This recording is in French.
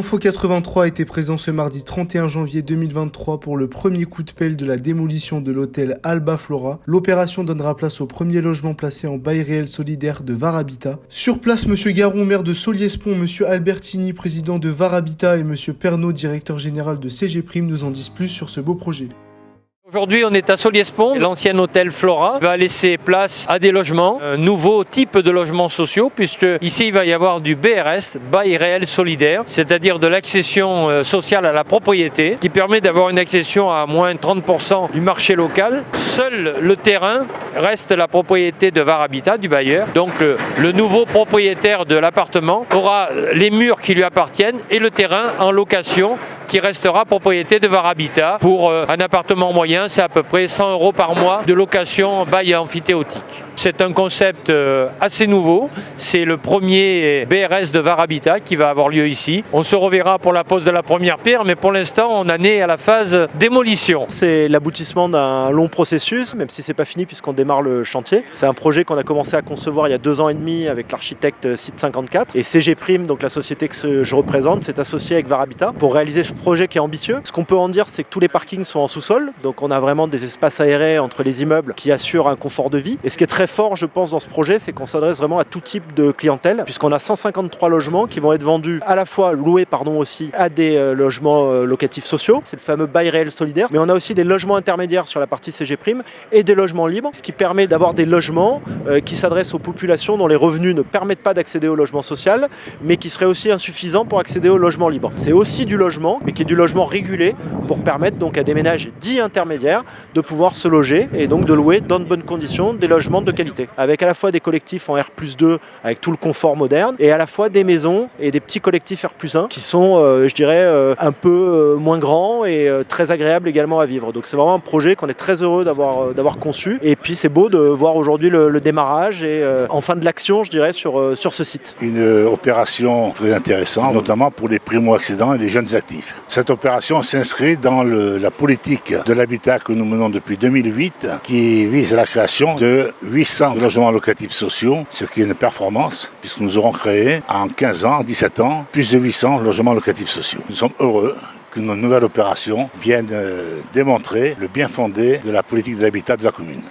Info 83 était présent ce mardi 31 janvier 2023 pour le premier coup de pelle de la démolition de l'hôtel Alba Flora. L'opération donnera place au premier logement placé en bail réel solidaire de VAR Habitat. Sur place, M. Garon, maire de Solliès-Pont, M. Albertini, président de VAR Habitat et M. Pernaud, directeur général de CG Prime, nous en disent plus sur ce beau projet. Aujourd'hui, on est à Solliès-Pont. L'ancien hôtel Flora va laisser place à des logements, un nouveau type de logements sociaux, puisque ici, il va y avoir du BRS, bail réel solidaire, c'est-à-dire de l'accession sociale à la propriété, qui permet d'avoir une accession à moins 30% du marché local. Seul le terrain reste la propriété de VAR Habitat, du bailleur. Donc, le nouveau propriétaire de l'appartement aura les murs qui lui appartiennent et le terrain en location qui restera propriété de VAR Habitat. Pour un appartement moyen, c'est à peu près 100 € par mois de location bail amphithéotique. C'est un concept assez nouveau. C'est le premier BRS de VAR Habitat qui va avoir lieu ici. On se reverra pour la pose de la première pierre, mais pour l'instant, on en est à la phase démolition. C'est l'aboutissement d'un long processus, même si c'est pas fini puisqu'on démarre le chantier. C'est un projet qu'on a commencé à concevoir il y a 2 ans et demi avec l'architecte Site 54. Et CG Prime, donc la société que je représente, s'est associée avec VAR Habitat pour réaliser ce projet qui est ambitieux. Ce qu'on peut en dire, c'est que tous les parkings sont en sous-sol. Donc on a vraiment des espaces aérés entre les immeubles qui assurent un confort de vie. Et ce qui est très fort, je pense, dans ce projet, c'est qu'on s'adresse vraiment à tout type de clientèle, puisqu'on a 153 logements qui vont être vendus à la fois, loués aussi, à des logements locatifs sociaux. C'est le fameux bail réel solidaire. Mais on a aussi des logements intermédiaires sur la partie CG Prime et des logements libres, ce qui permet d'avoir des logements qui s'adressent aux populations dont les revenus ne permettent pas d'accéder au logement social, mais qui seraient aussi insuffisants pour accéder au logement libre. C'est aussi du logement, mais qui est du logement régulé pour permettre donc à des ménages dits intermédiaires de pouvoir se loger et donc de louer dans de bonnes conditions des logements de qualité, avec à la fois des collectifs en R+2 avec tout le confort moderne et à la fois des maisons et des petits collectifs R+1 qui sont, je dirais, un peu moins grands et très agréables également à vivre. Donc c'est vraiment un projet qu'on est très heureux d'avoir conçu, et puis c'est beau de voir aujourd'hui le démarrage et enfin de l'action, je dirais, sur ce site. Une opération très intéressante, notamment pour les primo-accédants et les jeunes actifs. Cette opération s'inscrit dans la politique de l'habitat que nous menons depuis 2008, qui vise à la création de 800 logements locatifs sociaux, ce qui est une performance, puisque nous aurons créé en 15 ans, en 17 ans, plus de 800 logements locatifs sociaux. Nous sommes heureux que nos nouvelles opérations viennent démontrer le bien fondé de la politique de l'habitat de la commune.